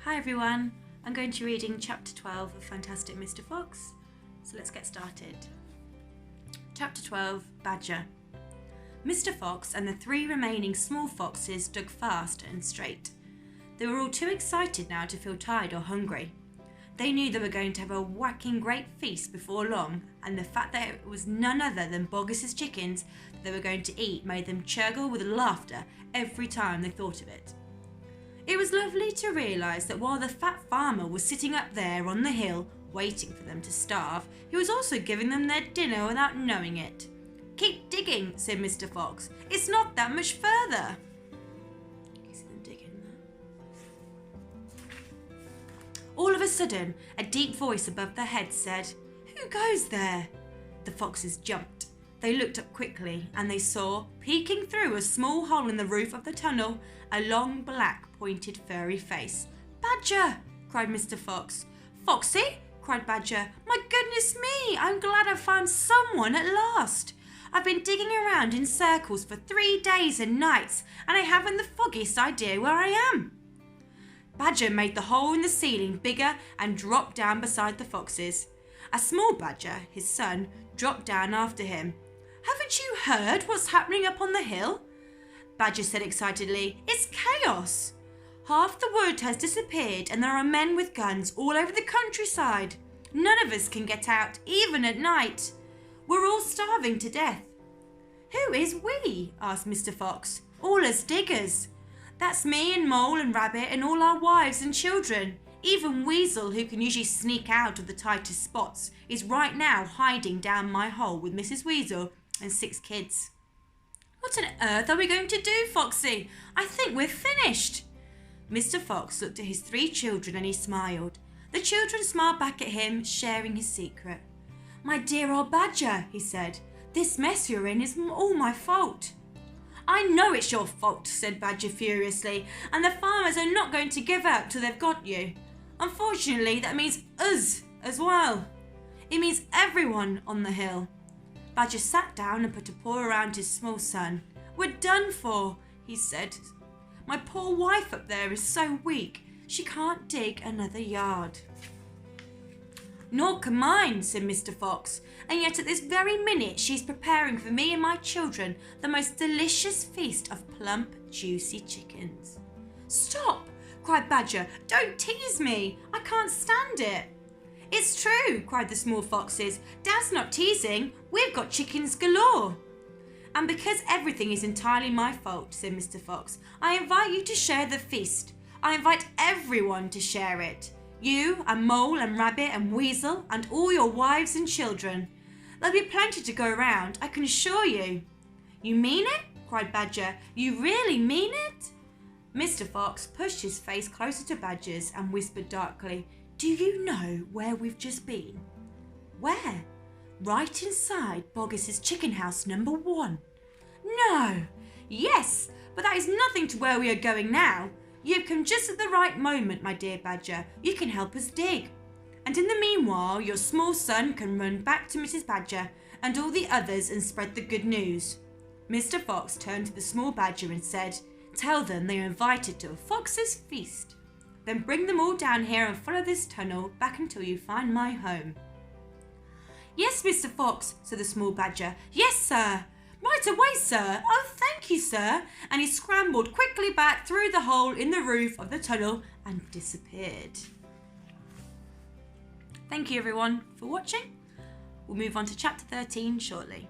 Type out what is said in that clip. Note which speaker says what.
Speaker 1: Hi everyone, I'm going to be reading chapter 12 of Fantastic Mr. Fox, so let's get started. Chapter 12, Badger. Mr. Fox and the 3 remaining small foxes dug fast and straight. They were all too excited now to feel tired or hungry. They knew they were going to have a whacking great feast before long, and the fact that it was none other than Boggis's chickens that they were going to eat made them chuggle with laughter every time they thought of it. It was lovely to realise that while the fat farmer was sitting up there on the hill waiting for them to starve, he was also giving them their dinner without knowing it. "Keep digging," said Mr. Fox. "It's not that much further." You see them digging there? All of a sudden, a deep voice above their heads said, "Who goes there?" The foxes jumped. They looked up quickly and they saw, peeking through a small hole in the roof of the tunnel, a long black pointed furry face. "Badger!" cried Mr. Fox. "Foxy!" cried Badger. "My goodness me, I'm glad I've found someone at last. I've been digging around in circles for 3 days and nights and I haven't the foggiest idea where I am." Badger made the hole in the ceiling bigger and dropped down beside the foxes. A small badger, his son, dropped down after him. "Haven't you heard what's happening up on the hill?" Badger said excitedly. "It's chaos. Half the wood has disappeared and there are men with guns all over the countryside. None of us can get out, even at night. We're all starving to death." "Who is we?" asked Mr. Fox. "All us diggers. That's me and Mole and Rabbit and all our wives and children. Even Weasel, who can usually sneak out of the tightest spots, is right now hiding down my hole with Mrs. Weasel and 6 kids." "What on earth are we going to do, Foxy? I think we're finished." Mr. Fox looked at his 3 children and he smiled. The children smiled back at him, sharing his secret. "My dear old Badger," he said, "this mess you're in is all my fault." "I know it's your fault," said Badger furiously, "and the farmers are not going to give up till they've got you. Unfortunately, that means us as well. It means everyone on the hill." Badger sat down and put a paw around his small son. "We're done for," he said. "My poor wife up there is so weak, she can't dig another yard." "Nor can mine," said Mr. Fox, "and yet at this very minute she's preparing for me and my children the most delicious feast of plump, juicy chickens." "Stop!" cried Badger. "Don't tease me. I can't stand it." "It's true," cried the small foxes. "Dad's not teasing. We've got chickens galore." "And because everything is entirely my fault," said Mr. Fox, "I invite you to share the feast. I invite everyone to share it. You and Mole and Rabbit and Weasel and all your wives and children. There'll be plenty to go around, I can assure you." "You mean it?" cried Badger. "You really mean it?" Mr. Fox pushed his face closer to Badger's and whispered darkly, "Do you know where we've just been?" "Where?" "Right inside Boggis's chicken house number 1. "No." "Yes, but that is nothing to where we are going now. You've come just at the right moment, my dear Badger. You can help us dig. And in the meanwhile, your small son can run back to Mrs. Badger and all the others and spread the good news." Mr. Fox turned to the small badger and said, "Tell them they are invited to a fox's feast. Then bring them all down here and follow this tunnel back until you find my home." "Yes, Mr. Fox," said the small badger. "Yes, sir. Right away, sir. Oh, thank you, sir." And he scrambled quickly back through the hole in the roof of the tunnel and disappeared. Thank you, everyone, for watching. We'll move on to chapter 13 shortly.